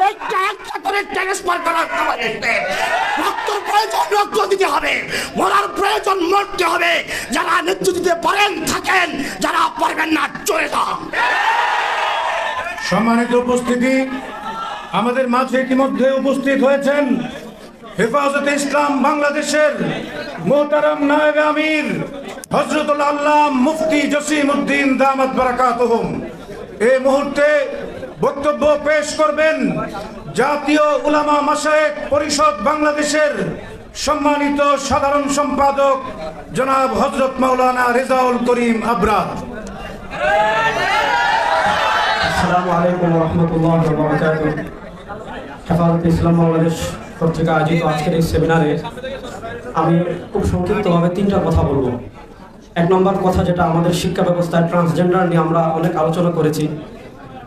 একটা একটা করে ট্রান্সফার করার সময় এসছে। রক্তের প্রয়োজন রক্ত দিতে হবে, মরার প্রয়োজন মরতে হবে। যারা নেতৃত্ব দিতে পারেন থাকেন, যারা পারবেন না চলে যান। সম্মানিত উপস্থিতি, আমাদের মাঝে ইতিমধ্যে উপস্থিত হয়েছেন হেফাজতে ইসলাম বাংলাদেশের মোহতারাম নায়েবে আমির হযরতুল আল্লামা মুফতি জসিমউদ্দিন দামাত বারাকাতুহুম। এই মুহূর্তে বক্তব্য পেশ করবেন জাতীয় উলামা মাশায়েখ পরিষদ বাংলাদেশের সম্মানিত সাধারণ সম্পাদক জনাব হযরত মাওলানা রেজাউল করিম আবরার। আসসালামু আলাইকুম ওয়া রাহমাতুল্লাহি ওয়া বারাকাতুহু। হেফাজতে ইসলাম বাংলাদেশ কর্তৃক আয়োজিত আজকের এই সেমিনারে আমি খুব সংক্ষিপ্তভাবে তিনটা কথা বলবো। এক নম্বর কথা, যেটা আমাদের শিক্ষা ব্যবস্থায় ট্রান্সজেন্ডার নিয়ে আমরা অনেক আলোচনা করেছি।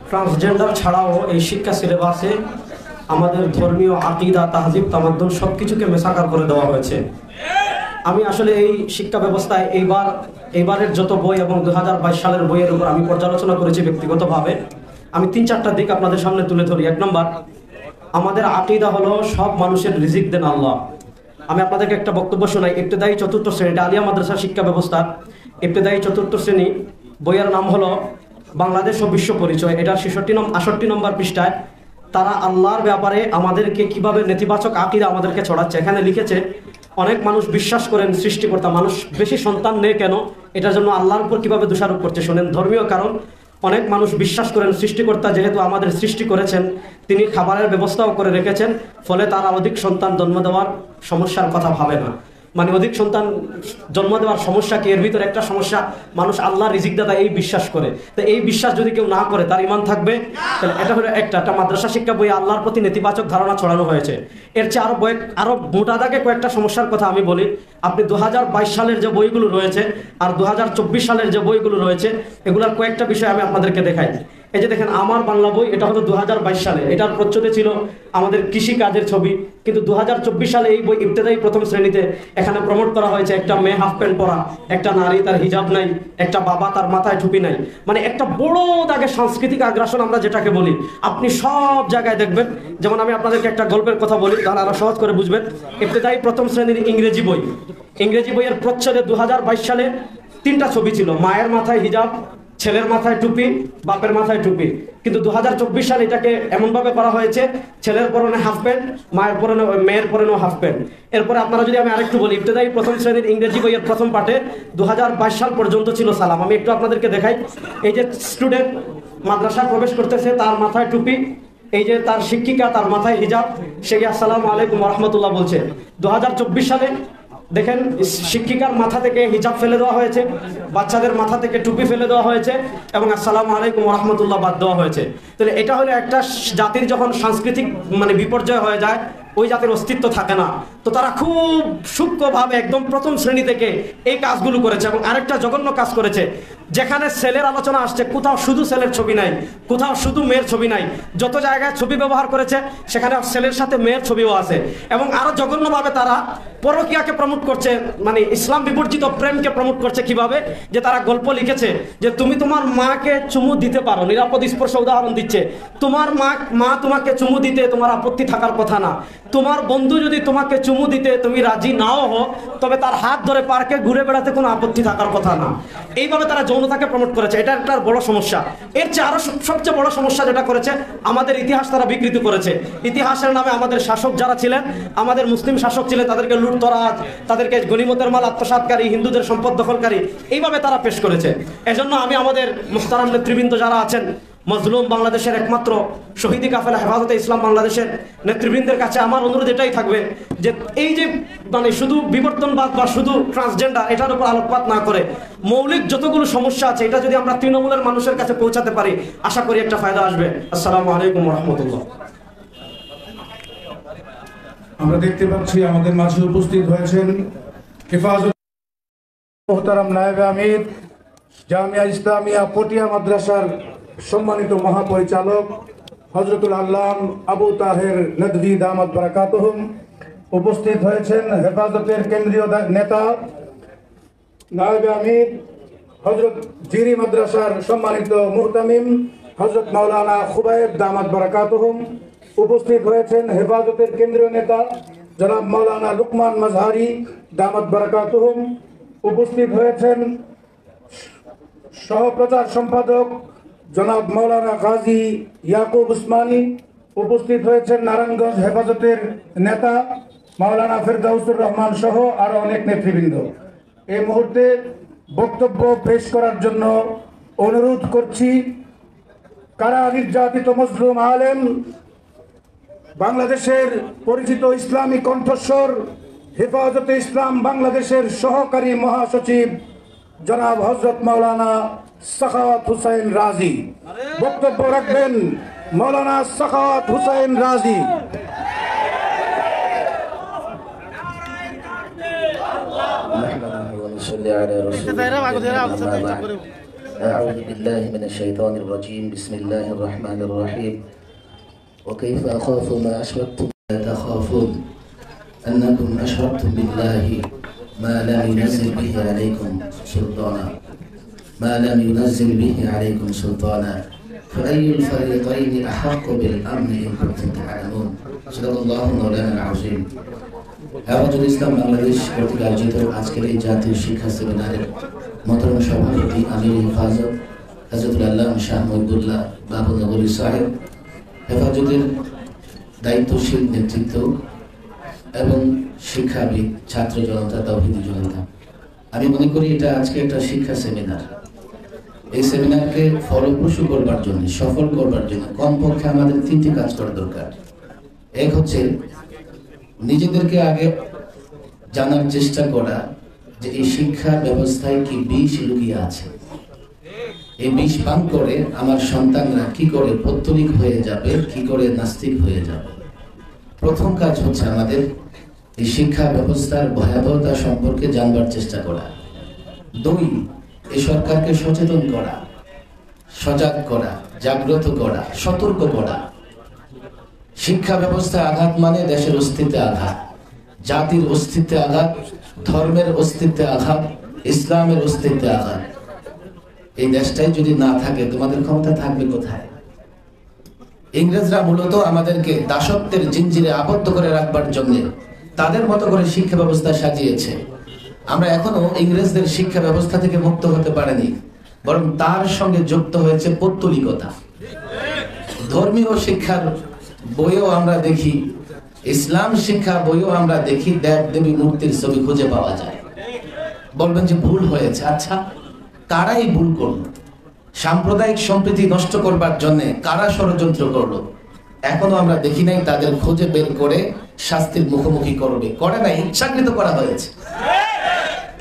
ট্রান্সজেন্ডার ছাড়াও এই শিক্ষা সিলেবাসে আমাদের ধর্মীয় আকীদা, তাহজিব, তামাদ্দুন সব কিছুকে মেশাকার করে দেওয়া হয়েছে। আমি আসলে এই শিক্ষা ব্যবস্থায় এইবারের যত বই এবং 2022 সালের বইয়ের উপর আমি পর্যালোচনা করেছি ব্যক্তিগতভাবে। আমি 3-4টা দিক আপনাদের সামনে তুলে ধরি। এক নম্বর, আমাদের আকীদা হলো সব মানুষের রিজিক দেন আল্লাহ। আমি আপনাদেরকে একটা বক্তব্য শোনাই। ইবতেদায়ী 4th শ্রেণী, এটা আলিয়া মাদ্রাসা শিক্ষা ব্যবস্থা, ইবতেদায়ী 4th শ্রেণী, বইয়ের নাম হলো বাংলাদেশ ও বিশ্ব পরিচয়। এটার 68 নম্বর পৃষ্ঠায় তারা আল্লাহর ব্যাপারে আমাদেরকে কিভাবে নেতিবাচক আকীদা আমাদেরকে ছড়াচ্ছে। এখানে লিখেছে, অনেক মানুষ বিশ্বাস করেন সৃষ্টিকর্তা মানুষ বেশি সন্তান নেই কেন, এটার জন্য আল্লাহর উপর কিভাবে দোষারোপ করছে শোনেন। ধর্মীয় কারণ, অনেক মানুষ বিশ্বাস করেন সৃষ্টিকর্তা যেহেতু আমাদের সৃষ্টি করেছেন, তিনি খাবারের ব্যবস্থাও করে রেখেছেন, ফলে তারা অধিক সন্তান জন্ম দেওয়ার সমস্যার কথা ভাবে না। মানে অধিক সন্তান জন্ম দেওয়ার সমস্যা কি, এর ভিতরে একটা সমস্যা, মানুষ আল্লাহ রিজিক দাতা এই বিশ্বাস করে। তো এই বিশ্বাস যদি কেউ না করে তার ঈমান থাকবে? তাহলে এটা হলো একটা মাদ্রাসা শিক্ষা বই আল্লাহর প্রতি নেতিবাচক ধারণা ছড়ানো হয়েছে। এর চেয়ে আরো মোটা দাগে কয়েকটা সমস্যার কথা আমি বলি। আপনি 2022 সালের যে বইগুলো রয়েছে আর 2024 সালের যে বইগুলো রয়েছে, এগুলোর কয়েকটা বিষয় আমি আপনাদেরকে দেখাই। এই যে দেখেন, আমার বাংলা বই, এটা হলো 2022 সালে, এটার প্রচ্ছদে ছিল আমাদের কৃষি কাজের ছবি। কিন্তু 2024 সালে এই বই ইবতেদায়ী 1ম শ্রেণীতে এখানে প্রমোট করা হয়েছে একটা মেয়ে হাফ প্যান্ট পরা, একটা নারী তার হিজাব নাই, একটা বাবা তার মাথায় টুপি নাই। মানে একটা বড় দাগে সাংস্কৃতিক আগ্রাসন আমরা যেটাকে বলি, আপনি সব জায়গায় দেখবেন। যেমন আমি আপনাদেরকে একটা গল্পের কথা বলি, তাহলে আরো সহজ করে বুঝবেন। ইবতেদায়ী 1ম শ্রেণীর ইংরেজি বইয়ের প্রচ্ছদে 2022 সালে 3টা ছবি ছিল, মায়ের মাথায় হিজাব, ছেলের মাথায় টুপি, বাপের মাথায় টুপি। কিন্তু 2024 সালে এটাকে এমনভাবে করা হয়েছে, ছেলের পরনে হাফ প্যান্ট, মেয়ের পরনেও হাফ প্যান্ট। এরপরে আপনারা যদি আমি আরেকটু বলি, ইবতেদায়ী 1ম শ্রেণীর ইংরেজি বইয়ের 1ম পাঠে 2022 সাল পর্যন্ত ছিল সালাম। আমি একটু আপনাদেরকে দেখাই। এই যে স্টুডেন্ট মাদ্রাসায় প্রবেশ করতেছে, তার মাথায় টুপি, এই যে তার শিক্ষিকা, তার মাথায় হিজাব, সে আসসালামু আলাইকুম ওয়া রাহমাতুল্লাহ বলছে। 2024 সালে দেখেন, শিক্ষিকার মাথা থেকে হিজাব ফেলে দেওয়া হয়েছে, বাচ্চাদের মাথা থেকে টুপি ফেলে দেওয়া হয়েছে এবং আসসালামু আলাইকুম ওয়া রাহমাতুল্লাহ বাদ দেওয়া হয়েছে। তাহলে এটা হলো একটা জাতির যখন সাংস্কৃতিক বিপর্যয় হয়ে যায়, ওই জাতির অস্তিত্ব থাকে না। তো তারা খুব সূক্ষ্মভাবে একদম 1ম শ্রেণী থেকে এই কাজগুলো করেছে। এবং আরেকটা জঘন্য কাজ করেছে, যেখানে ছেলের আলোচনা আসছে, কোথাও শুধু ছেলের ছবি নাই, কোথাও শুধু মেয়ের ছবি নাই, যত জায়গায় ছবি ব্যবহার করেছে সেখানে ছেলের সাথে মেয়ের ছবিও আছে। এবং আরো জঘন্যভাবে তারা পরকীয়াকে প্রমোট করছে, মানে ইসলাম বিবর্জিত প্রেমকে প্রমোট করছে। কিভাবে? যে তারা গল্প লিখেছে যে তুমি তোমার মাকে চুমু দিতে পারো, নিরাপদ স্পর্শ উদাহরণ দিচ্ছে। তোমার মা তোমাকে চুমু দিতে তোমার আপত্তি থাকার কথা না। তোমার বন্ধু যদি তোমাকে চুমু দিতে তুমি রাজি নাও হো, তবে তার হাত ধরে পার্কে ঘুরে বেড়াতে কোনো আপত্তি থাকার কথা না। এইভাবে তারা যৌনতাকে প্রমোট করেছে। এটা একটা বড় সমস্যা। এর চেয়ে আরো সবচেয়ে বড় সমস্যা যেটা করেছে, আমাদের ইতিহাস তারা বিকৃত করেছে। ইতিহাসের নামে আমাদের শাসক যারা ছিলেন, আমাদের মুসলিম শাসক ছিলেন, তাদেরকে লুটতরাজ, তাদেরকে গনিমতের মাল আত্মসাৎকারী, হিন্দুদের সম্পদ দখলকারী, এইভাবে তারা পেশ করেছে। এজন্য আমি আমাদের মুহতারাম নেতৃবৃন্দ যারা আছেন, মজলুম বাংলাদেশের একমাত্র শহীদি কাফেলা হেফাজতে ইসলাম বাংলাদেশের নেতৃবৃন্দের কাছে আমার অনুরোধ এটাই থাকবে যে এই যে শুধু বিবর্তনবাদ বা শুধু ট্রান্সজেন্ডার, এটার উপর আলোকপাত না করে মৌলিক যতগুলো সমস্যা আছে, এটা যদি আমরা তৃণমূলের মানুষের কাছে পৌঁছাতে পারি, আশা করি একটা ফায়দা আসবে। আসসালামু আলাইকুম ওয়া রাহমাতুল্লাহ। আমরা দেখতে পাচ্ছি আমাদের মাঝে উপস্থিত হয়েছেন হেফাজত মোহতারাম নায়েবে আমির জামিয়া ইসলামিয়া পটিয়া মাদ্রাসার সম্মানিত মহাপরিচালক হযরতুল আল্লামা আবু তাহের নদভী দামাত বারাকাতুহুম। উপস্থিত হয়েছেন হেফাজতের কেন্দ্রীয় নেতা নায়েবে আমির হযরত জিরি মাদ্রাসার সম্মানিত মুহতামিম হযরত মাওলানা খুবাইব দামাত বারাকাতুহুম। উপস্থিত হয়েছেন হেফাজতের কেন্দ্রীয় নেতা জনাব মাওলানা লুকমান মাজহারি দামাত বারাকাতুহুম। উপস্থিত হয়েছেন সহপ্রচার সম্পাদক জনাব মাওলানা গাজী ইয়াকুব উসমানী। উপস্থিত হয়েছেন নারায়ণগঞ্জ হেফাজতের নেতা মাওলানা ফেরদাউসুর রহমান সহ আরো অনেক নেতৃবৃন্দ। এই মুহূর্তে বক্তব্য পেশ করার জন্য অনুরোধ করছি কারা নির্যাতিত মজলুম আলেম, বাংলাদেশের পরিচিত ইসলামী কণ্ঠস্বর, হেফাজতে ইসলাম বাংলাদেশের সহকারী মহাসচিব জনাব হযরত মাওলানা সাখাওয়াত হুসাইন রাজি। বক্তব্য রাখবেন মাওলানা সাখাওয়াত হুসাইন রাজি। أعوذ بالله من الشيطان الرجيم. بسم الله الرحمن الرحيم. وكيف أخاف ما أشركتم لا تخافون أنكم أشركتم بالله ما لم ينزل به عليكم سلطانا فأي الفريقين أحق بالأمن إن كنتم تعلمون. صدق الله مولانا العظيم. হেফাজতে ইসলাম বাংলাদেশ কর্তৃক আয়োজিত আজকের এই জাতীয় শিক্ষা সেমিনারের মোহতারাম সভাপতি আমির হেফাজত হযরতুল আল্লামা শাহ মহিবুল্লাহ বাবু নগরী সাহেব, হেফাজতের দায়িত্বশীল নেতৃত্ব এবং শিক্ষাবিদ, ছাত্র জনতা, তাওহীদি জনতা, আমি মনে করি এটা আজকে একটা শিক্ষা সেমিনার। এই সেমিনারকে ফলপ্রসূ করবার জন্য, সফল করবার জন্য কমপক্ষে আমাদের তিনটি কাজ করা দরকার। এক হচ্ছে নিজেদেরকে আগে জানার চেষ্টা করা যে এই শিক্ষা ব্যবস্থায় কি বিষ লুকিয়ে আছে। এই বিষ পান করে আমার সন্তানরা কি করে পৌত্তলিক হয়ে যাবে, কি করে নাস্তিক হয়ে যাবে। প্রথম কাজ হচ্ছে আমাদের এই শিক্ষা ব্যবস্থার ভয়াবহতা সম্পর্কে জানবার চেষ্টা করা। দুই, এই সরকারকে সচেতন করা, সজাগ করা, জাগ্রত করা, সতর্ক করা। শিক্ষা ব্যবস্থায় আঘাত মানে দেশের অস্তিত্বে আঘাত, জাতির অস্তিত্বে আঘাত, ধর্মের অস্তিত্বে আঘাত, ইসলামের অস্তিত্বে আঘাত। এই দেশটাই যদি না থাকে তোমাদের ক্ষমতা থাকবে কোথায়? ইংরেজরা মূলত আমাদেরকে দাসত্বের জিঞ্জিরে আবদ্ধ করে রাখবার জন্য তাদের মতো করে শিক্ষা ব্যবস্থা সাজিয়েছে। আমরা এখনো ইংরেজদের শিক্ষা ব্যবস্থা থেকে মুক্ত হতে পারিনি, বরং তার সঙ্গে যুক্ত হয়েছে পৌত্তলিকতা। ধর্মীয় শিক্ষার বইও আমরা দেখি, ইসলাম শিক্ষা বইও আমরা দেখি, দেব দেবী মূর্তির ছবি খুঁজে পাওয়া যায়। বলবেন যে ভুল হয়েছে। আচ্ছা, কারাই ভুল করলো? সাম্প্রদায়িক সম্প্রীতি নষ্ট করবার জন্য কারা ষড়যন্ত্র করলো? এখনো আমরা দেখি নাই তাদের খুঁজে বের করে শাস্তির মুখোমুখি করবে। করে না, ইচ্ছাকৃত করা হয়েছে।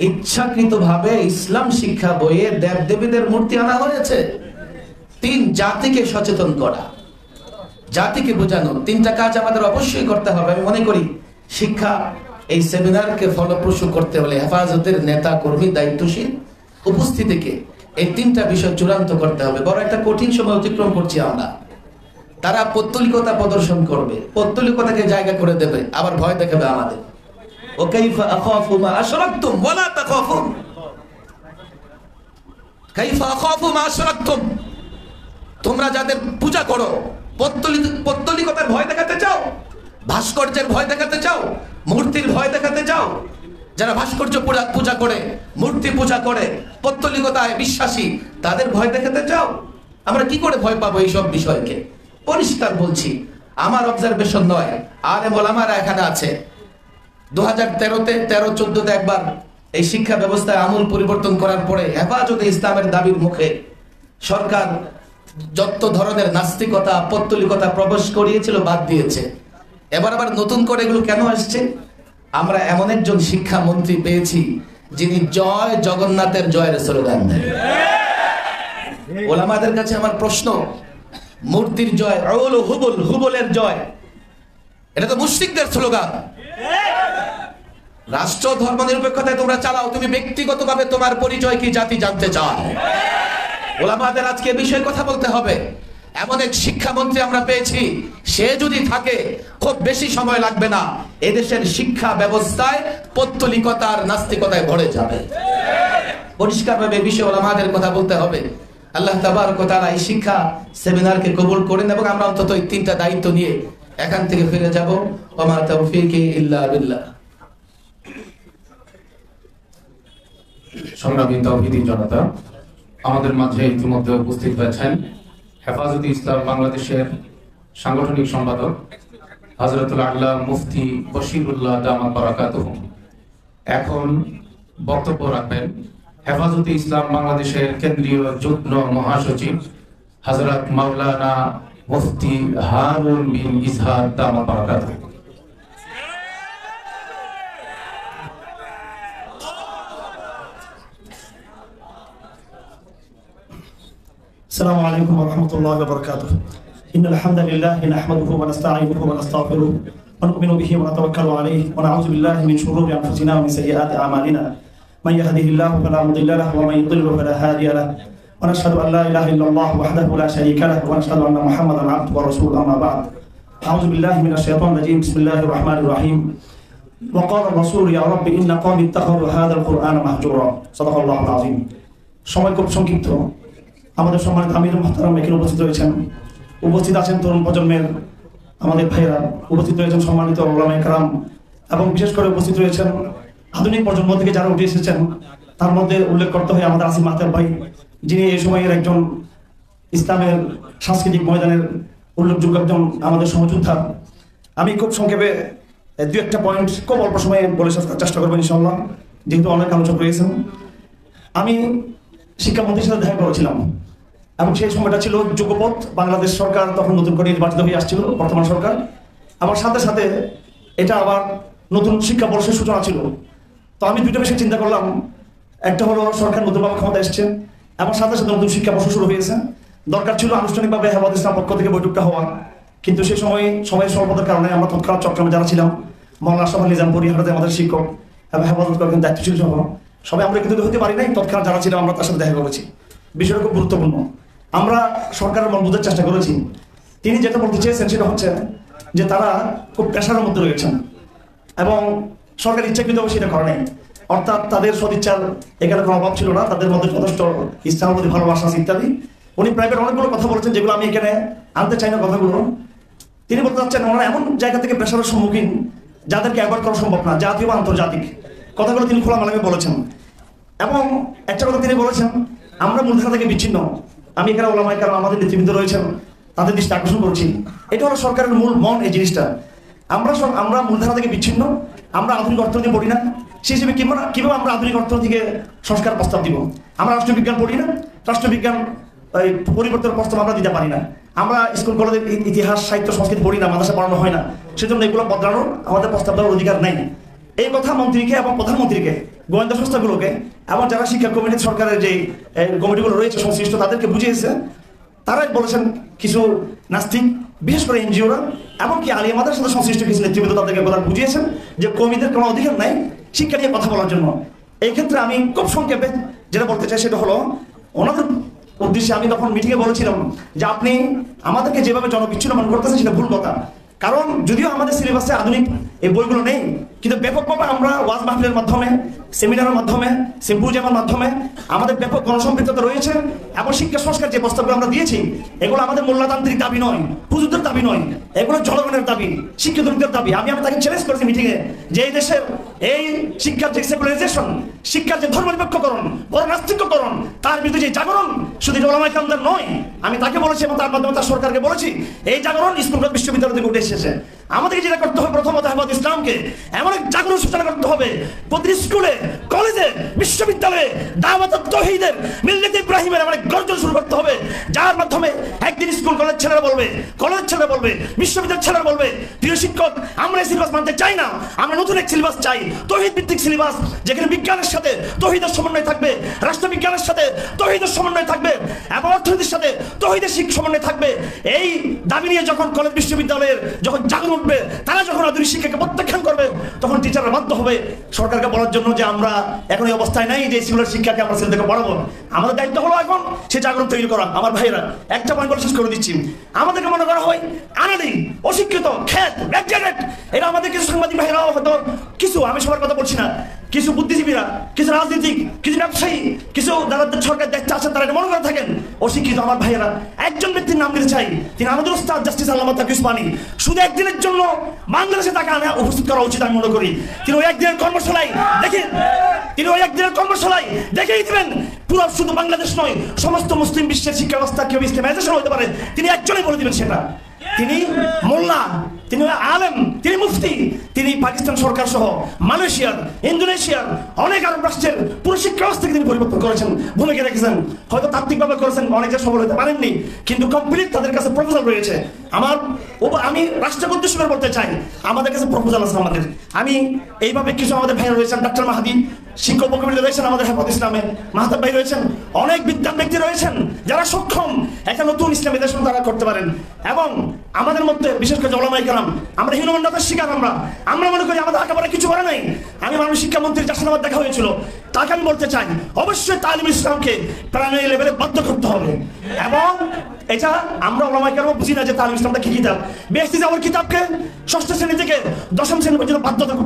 ইচ্ছাকৃত ভাবে ইসলাম শিক্ষা বইয়ে দেব দেবীদের মূর্তি আনা হয়েছে। তিন, জাতিকে সচেতন করা, জাতিকে বোঝানো। তিনটা কাজ আমাদের অবশ্যই করতে হবে। আমি মনে করি শিক্ষা এই সেমিনারকে ফলপ্রসূ করতে হলে হেফাজতের নেতা কর্মী দায়িত্বশীল উপস্থিতিকে এই তিনটা বিষয় চূড়ান্ত করতে হবে। বড় একটা কঠিন সময় অতিক্রম করছি আমরা। তারা পৌত্তলিকতা প্রদর্শন করবে, পৌত্তলিকতাকে জায়গা করে দেবে, আবার ভয় দেখাবে আমাদের। ও কাইফা আখাফু মা আশরাকতুম ওয়ালা তাখাফুন। কাইফা আখাফু মা আশরাকতুম, তোমরা যাদের পূজা করো, পৌত্তলিকতার ভয় দেখাতে চাও, ভাস্কর্যের ভয় দেখাতে চাও, মূর্তির ভয় দেখাতে চাও, যারা ভাস্কর্য পূজা করে, মূর্তি পূজা করে, পৌত্তলিকতায় বিশ্বাসী, তাদের ভয় দেখাতে চাও। আমরা কি করে ভয় পাবো এইসব বিষয়কে? পরিষ্কার বলছি, আমার অবজারভেশন নয়, আলেম ওলামারা এখানে আছে। 2013-তে 13-14-তে একবার এই শিক্ষা ব্যবস্থায় আমূল পরিবর্তন করার পরে হেফাজতে ইসলামের দাবির মুখে সরকার যত ধরনের নাস্তিকতা, পৌত্তলিকতা প্রবেশ করিয়েছিল বাদ দিয়েছে। এবার আবার নতুন করে এগুলো কেন আসছে? আমরা এমন একজন শিক্ষামন্ত্রী পেয়েছি যিনি জয় জগন্নাথের জয়ের স্লোগান দেন। ওলামাদের কাছে আমার প্রশ্ন, মূর্তির জয়, হুবলের জয়, এটা তো মুশরিকদের স্লোগান। রাষ্ট্র ধর্ম নিরপেক্ষতায় তোমরা চালাও, তুমি ব্যক্তিগতভাবে তোমার পরিচয় কি জাতি জানতে চাও? ওলামাদের আজকে বিষয়ে কথা বলতে হবে। এমন এক শিক্ষামন্ত্রী আমরা পেয়েছি, সে যদি থাকে খুব বেশি সময় লাগবে না, এদেশের শিক্ষা ব্যবস্থায় পৌত্তলিকতার নাস্তিকতায় ভরে যাবে। পরিষ্কারভাবে বিষয়ে ওলামাদের কথা বলতে হবে। আল্লাহ তাবারক ওয়া তাআলা এই শিক্ষা সেমিনারকে কবুল করেন এবং আমরা অন্তত এই তিনটা দায়িত্ব নিয়ে এখান থেকে ফিরে যাব। ওয়া মা তাওফীকি ইল্লা বিল্লাহ। সংগ্রামী তাওহীদি জনতা, আমাদের মাঝে ইতিমধ্যে উপস্থিত হয়েছেন হেফাজতে ইসলাম বাংলাদেশের সাংগঠনিক সম্পাদক হযরতুল আল্লাহ মুফতি বশিরুল্লাহ দামাত বারাকাতুহু। এখন বক্তব্য রাখবেন হেফাজতে ইসলাম বাংলাদেশের কেন্দ্রীয় যুগ্ম মহাসচিব হযরত মাওলানা মুফতি হারুন বিন ইসহাক দামাত বারাকাতুহু। السلام عليكم ورحمة الله وبركاته. إن الحمد لله نحمده ونستعينه ونستغفره ونؤمن به ونتوكل عليه ونعوذ بالله من شرور أنفسنا ومن سيئات أعمالنا. من يهده الله فلا مضل له ومن يضلل فلا هادي له. ونشهد أن لا إله إلا الله وحده لا شريك له ونشهد أن محمدا عبده ورسوله. أما بعد. أعوذ بالله من الشيطان الرجيم. بسم الله الرحمن الرحيم. وقال الرسول يا رب إن قومي اتخذوا هذا القرآن مهجورا. صدق الله العظيم. সময় খুব সংক্ষিপ্ত। আমাদের সম্মানিত আমির মুহতারাম এখানে উপস্থিত রয়েছেন, উপস্থিত আছেন তরুণ প্রজন্মের আমাদের ভাইয়েরা, উপস্থিত রয়েছেন সম্মানিত উলামায়ে কেরাম, এবং বিশেষ করে উপস্থিত রয়েছেন আধুনিক প্রজন্ম থেকে যারা উঠে এসেছেন। তার মধ্যে উল্লেখ করতে হয় আমাদের আসিফ মাহতাব ভাই, যিনি এই সময়ের একজন ইসলামের সাংস্কৃতিক ময়দানের উল্লেখযোগ্য একজন আমাদের সহযোদ্ধা। আমি খুব সংক্ষেপে দু একটা পয়েন্ট খুব অল্প সময়ে বলে চেষ্টা করবেন ইনশাআল্লাহ, যেহেতু অনেক আলোচক রয়েছেন। আমি শিক্ষামন্ত্রীর সাথে দেখা করেছিলাম এবং সেই সময়টা ছিল যুগপথ। বাংলাদেশ সরকার তখন নতুন করে নির্বাচিত হয়ে আসছিল, বর্তমান সরকার। আমার সাথে সাথে এটা আবার নতুন শিক্ষাবর্ষের সূচনা ছিল। তো আমি দুটো বিষয় চিন্তা করলাম, একটা হলো সরকার নতুনভাবে ক্ষমতা এসছে এবং সাথে সাথে নতুন শিক্ষাবর্ষ শুরু হয়েছে। দরকার ছিল আনুষ্ঠানিকভাবে হেফাজতে ইসলাম পক্ষ থেকে বৈঠকটা হওয়া, কিন্তু সেই সময়ের স্বল্পতার কারণে আমরা তৎকাল চট্টগ্রামে যারা ছিলাম, মৌলানা আশরাফ আলী নিজামপুরী হাটাতে আমাদের শিক্ষক এবং হেফাজত করার দায়িত্বশীল সহ সবাই আমরা কিন্তু হতে পারি নাই। তৎক্ষণাৎ যারা ছিলাম আমরা তার সাথে দেখা করেছি। বিষয়টা খুব গুরুত্বপূর্ণ। আমরা সরকারের মন বোঝার চেষ্টা করেছি। তিনি যেটা বলতে চেয়েছেন সেটা হচ্ছে যে তারা খুব পেশার মধ্যে রয়েছেন এবং সরকার ইচ্ছাকৃতভাবে সেটা করে নাই। অর্থাৎ তাদের সদিচ্ছার এখানে কোনো অভাব ছিল না, তাদের মধ্যে যথেষ্ট ইসলামের প্রতি ভালোবাসা আছে ইত্যাদি। উনি প্রাইভেট অনেকগুলো কথা বলেছেন যেগুলো আমি এখানে আনতে চাই না কথাগুলো। তিনি বলতে চাচ্ছেন ওনারা এমন জায়গা থেকে প্রেশারের সম্মুখীন যাদেরকে অ্যাভয়েড করা সম্ভব না, জাতীয় বা আন্তর্জাতিক। কথাগুলো তিনি খোলামেলাভাবে বলেছেন। এবং একটা কথা তিনি বলেছেন, আমরা মূলধারা থেকে বিচ্ছিন্ন। আমি এখানে ওলামায়ে কেরাম আমাদের নেতৃবৃন্দ রয়েছেন, তাদের দৃষ্টি আকর্ষণ করছি। এটা হলো সরকারের মূল মন এই জিনিসটা। আমরা মূলধারা থেকে বিচ্ছিন্ন, আমরা আধুনিক অর্থনীতি পড়ি না। সেই হিসেবে কিভাবে আমরা আধুনিক অর্থনীতিকে সংস্কার প্রস্তাব দিব? আমরা রাষ্ট্রবিজ্ঞান পড়ি না, রাষ্ট্রবিজ্ঞান পরিবর্তনের প্রস্তাব আমরা দিতে পারি না। আমরা স্কুল কলেজের ইতিহাস সাহিত্য সংস্কৃতি পড়ি না, মাদ্রাসা পড়ানো হয় না। সেজন্য এগুলো বদলানোর আমাদের প্রস্তাব দেওয়ার অধিকার নাই। এই কথা মন্ত্রীকে এবং প্রধানমন্ত্রীকে, গোয়েন্দা সংস্থাগুলোকে এবং যারা শিক্ষা কমিটি সরকারের যে কমিটিগুলো রয়েছে সংশ্লিষ্ট তাদেরকে বুঝিয়েছে। তারাই বলেছেন কিছু নাস্তিক, বিশেষ করে এনজিওরা, এমনকি আলিয়া মাদ্রাসার সাথে সংশ্লিষ্ট কিছু নেতৃবৃন্দ তাদেরকে কথা বুঝিয়েছেন যে কমিটির কোনো অধিকার নাই শিক্ষা নিয়ে কথা বলার জন্য। এই ক্ষেত্রে আমি খুব সংক্ষেপে যেটা বলতে চাই সেটা হলো, ওনাদের উদ্দেশ্যে আমি তখন মিটিংয়ে বলেছিলাম যে আপনি আমাদেরকে যেভাবে জনবিচ্ছিন্ন মনে করতেছেন সেটা ভুল কথা। কারণ যদিও আমাদের সিলেবাসে আধুনিক এই বইগুলো নেই, কিন্তু ব্যাপকভাবে আমরা ওয়াজ মাহফিলের মাধ্যমে, সেমিনারের মাধ্যমে, সিম্পোজিয়ামের মাধ্যমে আমাদের ব্যাপক গণসম্পৃক্ততা রয়েছে। এবং শিক্ষা সংস্কার যে প্রস্তাবগুলো আমরা দিয়েছি এগুলো আমাদের মোল্লাতান্ত্রিক দাবি নয়, হুজুরদের দাবি নয়, এগুলো জনগণের দাবি, শিক্ষিত লোকদের দাবি। আমি তাকে চ্যালেঞ্জ করেছি মিটিংয়ে যে এই দেশের এই শিক্ষার যে সেকুলারাইজেশন, শিক্ষার যে ধর্মনিরপেক্ষকরণ, বড় নাস্তিক্যকরণ, তার বিরুদ্ধে যে জাগরণ শুধু ওলামায়ে কেরামদের নয়, আমি তাকে বলেছি এবং তার মাধ্যমে তার সরকারকে বলেছি এই জাগরণ স্কুল বিশ্ববিদ্যালয় থেকে উঠে এসেছে। আমাদেরকে যেটা করতে হবে, প্রথমত হেফাজতে ইসলামকে এমন এক জাগরণ সূচনা করতে হবে প্রতি স্কুলে, কলেজে, বিশ্ববিদ্যালয়ে দাওয়াতুত তাওহীদের, মিল্লাত ইব্রাহিমের এমন এক গর্জন শুরু করতে হবে, যার মাধ্যমে একদিন স্কুল কলেজ ছেলেরা বলবে, কলেজের ছেলেরা বলবে, বিশ্ববিদ্যালয়ের ছেলেরা বলবে, প্রিয় শিক্ষক আমরা এই সিলেবাস মানতে চাই না, আমরা নতুন এক সিলেবাস চাই, তাওহীদ ভিত্তিক সিলেবাস, যেখানে বিজ্ঞানের সাথে তাওহীদের সমন্বয় থাকবে, রাষ্ট্রবিজ্ঞানের সাথে তাওহীদের সমন্বয় থাকবে এবং অর্থনীতির সাথে তাওহীদের সমন্বয় থাকবে। এই দাবি নিয়ে যখন কলেজ বিশ্ববিদ্যালয়ের যখন জাগরণ উঠবে, তারা যখন আধুনিক শিক্ষাকে প্রত্যাখ্যান করবে, তখন টিচাররা বাধ্য হবে সরকারকে বলার জন্য যে আমরা এখন এই অবস্থায় নাই যে স্কুলের শিক্ষাকে আমরা ছেলেদেরকে পড়াবো। আমাদের দায়িত্ব হলো এখন সে জাগরণ তৈরি করা। আমার ভাইয়েরা, একটা পয়েন্ট বলে শেষ করে দিচ্ছি। আমাদেরকে মনে করা হয় আনাড়ি, অশিক্ষিত, খ্যাত, গ্র্যাজুয়েট। এটা আমাদের কিছু সাংবাদিক ভাইয়েরাও হয়তো কিছু, আমি সবার কথা বলছি না, কিছু বুদ্ধিজীবীরা, কিছু রাজনীতিক, কিছু ব্যবসায়ী, কিছু যারা সরকার দেখতে আছেন তারা এটা মনে করে থাকেন। অশিক্ষিত আমার ভাইয়েরা, একজন ব্যক্তির নাম দিতে চাই, তিনি আমাদের উস্তাদ জাস্টিস আল্লামা তাকি উসমানী। শুধু একদিনের জন্য বাংলাদেশে তাকে উপস্থিত করা উচিত আমি মনে করি। তিনি ওই একদিনের কর্মশালায় দেখেই দিবেন পুরো শুধু বাংলাদেশ নয়, সমস্ত মুসলিম বিশ্বের শিক্ষা ব্যবস্থা কেউ ইসলামাইজেশন হতে পারে, তিনি একজনই বলে দিবেন সেটা। তিনি মোল্লা, তিনি আলেম, তিনি মুফতি, তিনি পাকিস্তান সরকার সহ মালয়েশিয়ার, ইন্দোনেশিয়ার অনেক আরব রাষ্ট্রের পুরো শিক্ষা ব্যবস্থাকে তিনি পরিবর্তন করেছেন, ভূমিকা রেখেছেন। হয়তো তাত্ত্বিকভাবে করেছেন, অনেকে সফল হতে পারেননি, কিন্তু কমপ্লিট তাদের কাছে প্রপোজাল রয়েছে। আমি রাষ্ট্রকে উদ্দেশ্য করে বলতে চাই, আমাদের কাছে প্রপোজাল আছে আমাদের। আমি এইভাবে কিছু আমাদের ভাই রয়েছেন, ডক্টর মাহাদি, শিক্ষক কমিটি রয়েছেন, আমাদের হেফাজত ইসলামে মাহতাব ভাই রয়েছেন, অনেক বিদ্যান ব্যক্তি রয়েছেন যারা সক্ষম একটা নতুন ইসলামী দেশ তারা করতে পারেন। এবং আমাদের মধ্যে বিশেষ করে ওলামায়ে কেরাম, আমরা হীনমন্যতার শিকার। আমরা মনে করি আমাদের একেবারে কিছু করে নাই। আমি মাননীয় শিক্ষামন্ত্রী যার সাথে আমার দেখা হয়েছিল, তাকে আমি বলতে চাই অবশ্যই তালিম ইসলামকে প্রাইমারি লেভেলে বাধ্য করতে হবে। এবং এটা আমরা ওলামায়ে কেরাম বুঝি না যে তালিম ইসলামটা কি কিতাব। বেহেশতি যাওয়ার কিতাবকে 6ষ্ঠ শ্রেণী থেকে 10ম শ্রেণী পর্যন্ত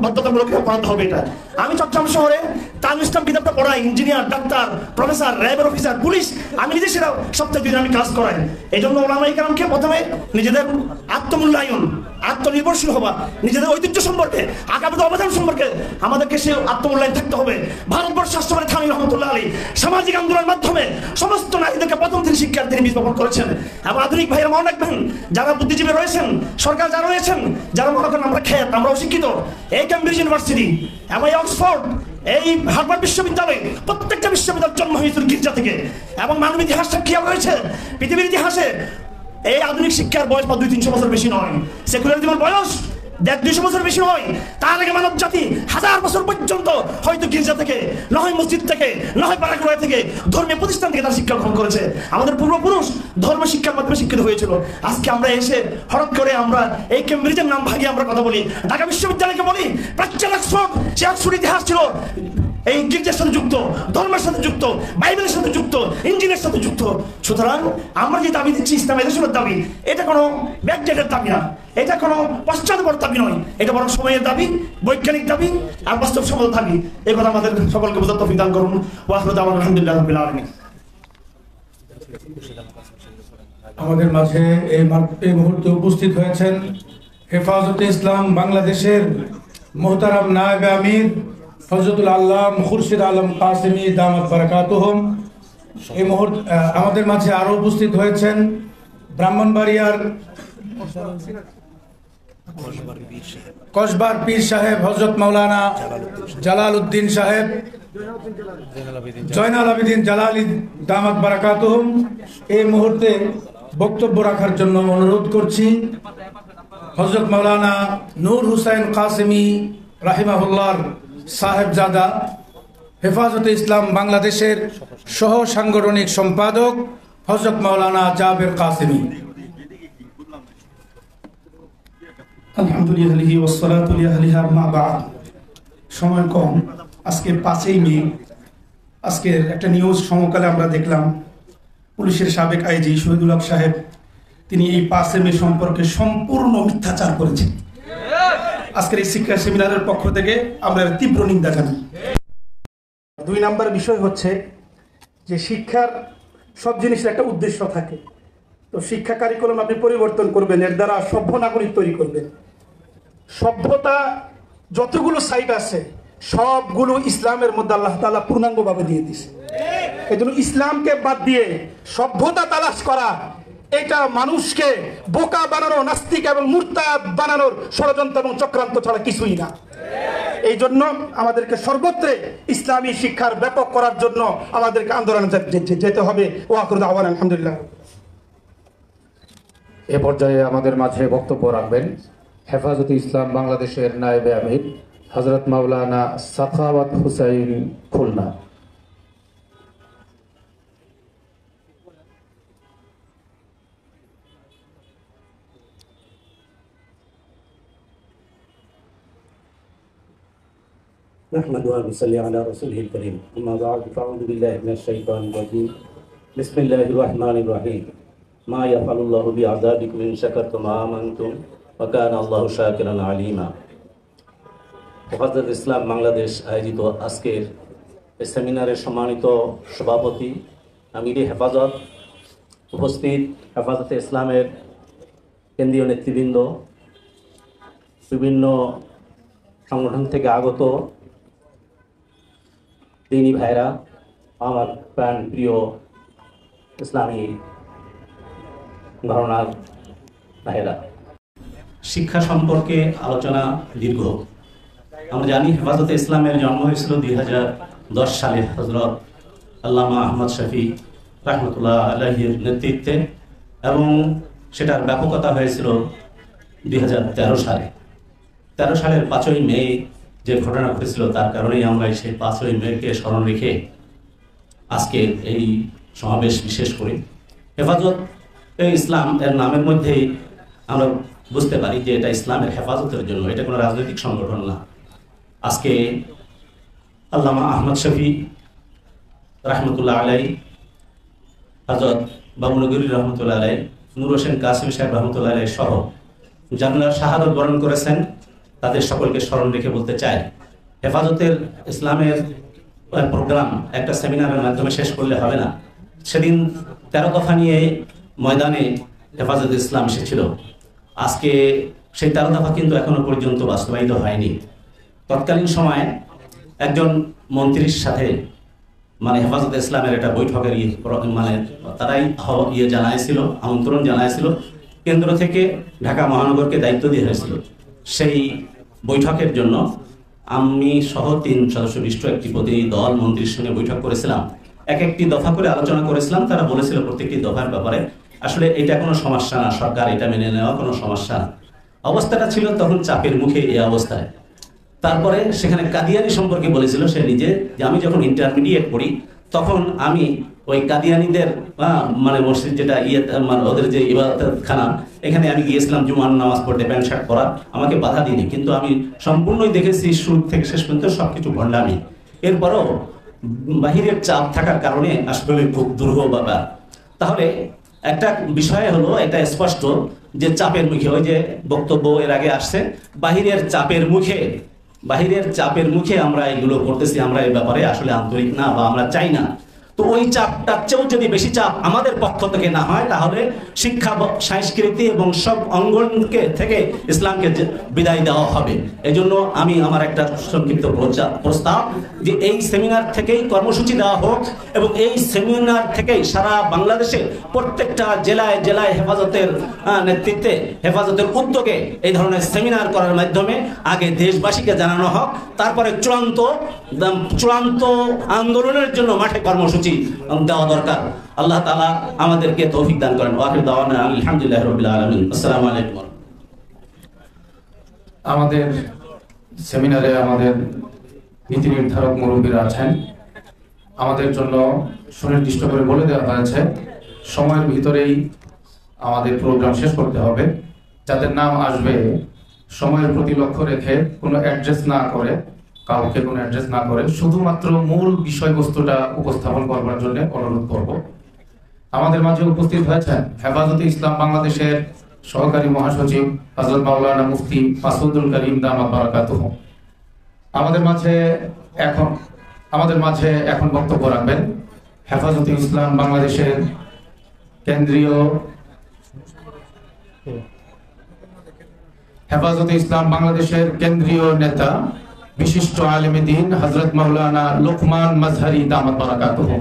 বাধ্যতামূলক পড়াতে হবে। এটা আমি চট্টগ্রাম শহরে তালিম ইসলাম কিতাবটা পড়াই, ইঞ্জিনিয়ার, ডাক্তার, প্রফেসর, র্যাবের অফিসার, পুলিশ, আমি নিজে সেটা সপ্তাহে 2 দিন আমি ক্লাস করাই। এই জন্য ওলামায়ে কেরামকে প্রথমে নিজেদের আত্মমূল্যায়ন, আত্মনির্ভরশীল হওয়া, নিজেদের ঐতিহ্য সম্পর্কে, আগামী অবদান সম্পর্কে আমাদেরকে সে আত্মমূল্যায়ন থাকতে হবে। ভারতবর্ষ রাষ্ট্রপতি থানি রহমতুল্লাহ আলী সামাজিক আন্দোলনের মাধ্যমে সমস্ত নারীদেরকে প্রথম থেকে শিক্ষার তিনি বীজ বপন করেছেন। এবং আধুনিক ভাইয়েরা মনে রাখবেন, যারা বুদ্ধিজীবী রয়েছেন, সরকার যারা রয়েছেন, যারা মনে করেন আমরা খেত, আমরা অশিক্ষিত, এই কেমব্রিজ ইউনিভার্সিটি এবং অক্সফোর্ড, এই হার্ভার্ড বিশ্ববিদ্যালয়, প্রত্যেকটা বিশ্ববিদ্যালয়ের জন্ম হয়েছিল গির্জা থেকে। এবং মানব ইতিহাসটা কি রয়েছে পৃথিবীর ইতিহাসে, এই আধুনিক শিক্ষার বয়স 200-300 বছর বেশি নয়, সেকুলারিজমের বয়স 150-200 বছর বেশি নয়। তার আগে মানব জাতি 1000 বছর পর্যন্ত হয়তো গির্জা থেকে, নয় মসজিদ থেকে, নয় পাড়াগড়া থেকে, ধর্মীয় প্রতিষ্ঠান থেকে তার শিক্ষা গ্রহণ করেছে। আমাদের পূর্বপুরুষ ধর্ম শিক্ষার মাধ্যমে শিক্ষিত হয়েছিল। আজকে আমরা এসে হঠাৎ করে আমরা এই কেমব্রিজের নাম ভাগিয়ে আমরা কথা বলি, ঢাকা বিশ্ববিদ্যালয়কে বলি প্রাচ্যের অক্সফোর্ড। সে অক্সফোর্ড ইতিহাস ছিল এই গির্জার সাথে যুক্ত, ধর্মের সাথে যুক্ত, বাইবেলের সাথে যুক্ত, ইঞ্জিনের সাথে যুক্ত। সুতরাং আমরা যে দাবি দিচ্ছি ইসলামাইজেশনের দাবি, এটা কোনো ব্যাকডেটের দাবি না, এটা কোনো পশ্চাৎপদ দাবি নয়, এটা বরং সময়ের দাবি, বৈজ্ঞানিক দাবি আর বাস্তবসম্মত দাবি। এই কথা আমাদের সকলকে বোঝার তৌফিক দান করুন। ওয়া আখিরু দাওয়ানা আলহামদুলিল্লাহি রাব্বিল আলামিন। আমাদের মাঝে এই মুহূর্তে উপস্থিত হয়েছেন হেফাজতে ইসলাম বাংলাদেশের মোহতারাম নায়েবে আমির হযরতুল আল্লামা খুরশিদ আলম কাসেমী দামাত বারাকাতুহুম। এই মুহূর্তে আমাদের মাঝে আরো উপস্থিত হয়েছেন ব্রাহ্মণবাড়িয়ার কসবার পীর সাহেব হযরত মাওলানা জালাল উদ্দিন সাহেব, জয়নাল আবেদিন জালালি দামাত বারাকাতুহুম। এই মুহূর্তে বক্তব্য রাখার জন্য অনুরোধ করছি হযরত মাওলানা নূর হুসাইন কাসেমী রাহিমাহুল্লাহর সাহেবজাদা, হেফাজতে ইসলাম বাংলাদেশের সহ সাংগঠনিক সম্পাদক হযরত মাওলানা জাবের কাসেমী। আলহামদুলিল্লাহ ওয়াসসালাতু লিআহলিহা আম্মা বা'দ। সময় কম, আজকে 5ই মে। আজকের একটা নিউজ সমকালে আমরা দেখলাম পুলিশের সাবেক আইজি শহীদুল হক সাহেব তিনি এই 5 মে সম্পর্কে সম্পূর্ণ মিথ্যাচার করেছেন। আজকের এই শিক্ষা সেমিনারের পক্ষ থেকে আমরা তীব্র নিন্দা জানাই। 2 নম্বর বিষয় হচ্ছে যে শিক্ষার সব জিনিসের একটা উদ্দেশ্য থাকে। তো শিক্ষা কারিকুলাম আপনি পরিবর্তন করবেন, এর দ্বারা সভ্য নাগরিক তৈরি করবেন। সভ্যতা যতগুলো সাইট আছে সবগুলো ইসলামের মধ্যে আল্লাহ তাআলা পূর্ণাঙ্গভাবে দিয়ে দিয়েছে। এই জন্য ইসলামকে বাদ দিয়ে সভ্যতা তালাশ করা, এটা মানুষকে বোকা বানানো, নাস্তিক এবং মুরতাদ বানানোর ষড়যন্ত্র এবং চক্রান্ত ছাড়া কিছুই না। এই জন্য আমাদেরকে সর্বত্রে ইসলামী শিক্ষার ব্যাপক করার জন্য আমাদেরকে আন্দোলনে যেতে হবে। ওয়া আখিরু দাওয়ানা আলহামদুলিল্লাহ। এ পর্যায়ে আমাদের মাঝে বক্তব্য রাখবেন হেফাজতে ইসলাম বাংলাদেশের নায়েবে আমির হযরত মাওলানা সাখাওয়াত হুসাইন খুলনা। نحمده ونصلي على رسوله الكريم أما بعد فأعوذ بالله من الشيطان الرجيم بسم الله الرحمن الرحيم ما يفعل الله بعذابكم إن شكرتم وآمنتم وكان الله شاكرا عليما হেফাজত ইসলাম বাংলাদেশ আয়োজিত আজকের এই সেমিনারের সম্মানিত সভাপতি আমিরে হেফাজত, উপস্থিত হেফাজতে ইসলামের কেন্দ্রীয় নেতৃবৃন্দ, বিভিন্ন সংগঠন থেকে আগত দিনী ভাইরা, আমার প্রাণ প্রিয় ইসলামী ধারণার ভাইরা, শিক্ষা সম্পর্কে আলোচনা দীর্ঘ। আমরা জানি হেফাজতে ইসলামের জন্ম হয়েছিল 2010 সালে হযরত আল্লামা আহমদ শফি রহমতুল্লাহ আলাইহির নেতৃত্বে, এবং সেটার ব্যাপকতা হয়েছিল 2013 সালে। 13 সালের 5ই মে যে ঘটনা ঘটেছিল, তার কারণেই আমরা সেই 5ই মেকে স্মরণ রেখে আজকে এই সমাবেশ বিশেষ করি। হেফাজত ইসলাম এর নামের মধ্যেই আমরা বুঝতে পারি যে এটা ইসলামের হেফাজতের জন্য, এটা কোনো রাজনৈতিক সংগঠন না। আজকে আল্লামা আহমদ শফি রহমতুল্লাহ আলাই, হযরত বাবুনগরী রহমতুল্লাহ আলাই, নূর হোসেন কাসিম সাহেব রহমতুল্লাহ আলাই সহ যারা শাহাদত বরণ করেছেন, তাদের সকলকে স্মরণ রেখে বলতে চাই, হেফাজতের ইসলামের প্রোগ্রাম একটা সেমিনারের মাধ্যমে শেষ করলে হবে না। সেদিন 13 দফা নিয়ে ময়দানে হেফাজত ইসলাম এসেছিল। আজকে সেই 13 দফা কিন্তু এখনো পর্যন্ত বাস্তবায়িত হয়নি। তৎকালীন সময়ে একজন মন্ত্রীর সাথে হেফাজত ইসলামের একটা বৈঠকের তারাই জানাইছিল, আমন্ত্রণ জানাইছিল, কেন্দ্র থেকে ঢাকা মহানগরকে দায়িত্ব দিয়ে হয়েছিল। সেই বৈঠকের জন্য আমি সহ 3 সদস্য বিশিষ্ট একটি প্রতিনিধি দল মন্ত্রীর সঙ্গে বৈঠক করেছিলাম। একটি দফা করে আলোচনা করেছিলাম। তারা বলেছিল প্রত্যেকটি দফার ব্যাপারে আসলে এটা কোনো সমস্যা না, সরকার এটা মেনে নেওয়া কোনো সমস্যা না। অবস্থাটা ছিল তখন চাপের মুখে এই অবস্থায়। তারপরে সেখানে কাদিয়ানি সম্পর্কে বলেছিল সে নিজে, যে আমি যখন ইন্টারমিডিয়েট পড়ি তখন আমি ওই কাদিয়ানিদের মসজিদ যেটা ওদের যে ইবাদতখানা, এখানে আমি গিয়েছিলাম জুমার নামাজ পড়তে, প্যান্ট শার্ট পরা, আমাকে বাধা দিনি, কিন্তু আমি সম্পূর্ণই দেখেছি শুরু থেকে শেষ পর্যন্ত সবকিছু ভণ্ডামি। এরপরও বাহিরের চাপ থাকার কারণে আসলে খুব দুর্ভোগ ব্যাপার। তাহলে একটা বিষয় হলো এটা স্পষ্ট যে চাপের মুখে, ওই যে বক্তব্য এর আগে আসছে, বাহিরের চাপের মুখে আমরা এগুলো করতেছি। আমরা এই ব্যাপারে আসলে আন্তরিক না বা আমরা চাই না। তো ওই চাপটার চেয়েও যদি বেশি চাপ আমাদের পক্ষ থেকে না হয়, তাহলে শিক্ষা, সংস্কৃতি এবং সব অঙ্গনকে থেকে ইসলামকে বিদায় দেওয়া হবে। এজন্য আমি আমার একটা সংক্ষিপ্ত প্রস্তাব যে এই সেমিনার থেকেই কর্মসূচি দেওয়া হোক, এবং এই সেমিনার থেকেই সারা বাংলাদেশে প্রত্যেকটা জেলায় জেলায় হেফাজতের নেতৃত্বে, হেফাজতের উদ্যোগে এই ধরনের সেমিনার করার মাধ্যমে আগে দেশবাসীকে জানানো হোক, তারপরে চূড়ান্ত আন্দোলনের জন্য মাঠে কর্মসূচি দেওয়া দরকার। আল্লাহ তাআলা আমাদেরকে তৌফিক দান করেন। ওয়াখির দাওয়ানা আলহামদুলিল্লাহি রাব্বিল আলামিন। আসসালামু আলাইকুম। আমাদের সেমিনারে আমাদের নীতি নির্ধারক মুরব্বীরা আছেন। আমাদের জন্য সুনির্দিষ্ট করে বলে দেওয়া হয়েছে সময়ের ভিতরেই আমাদের প্রোগ্রাম শেষ করতে হবে। যাদের নাম আসবে সময়ের প্রতি লক্ষ্য রেখে কোনো অ্যাড্রেস না করে, কাউকে কোনো অ্যাড্রেস না করে শুধুমাত্র মূল বিষয়বস্তুটা উপস্থাপন করবার জন্য অনুরোধ করব। আমাদের মাঝে উপস্থিত হয়েছেন হেফাজতে ইসলাম বাংলাদেশের সহকারী মহাসচিব হযরত মাওলানা মুফতি মাসউদুল করিম দামাত বারাকাতুহু। আমাদের মাঝে এখন বক্তব্য রাখবেন হেফাজতে ইসলাম বাংলাদেশের কেন্দ্রীয় নেতা, বিশিষ্ট আলেমে দ্বীন হযরত মাওলানা লোকমান মাজহারি দামাত বারাকাতুহু।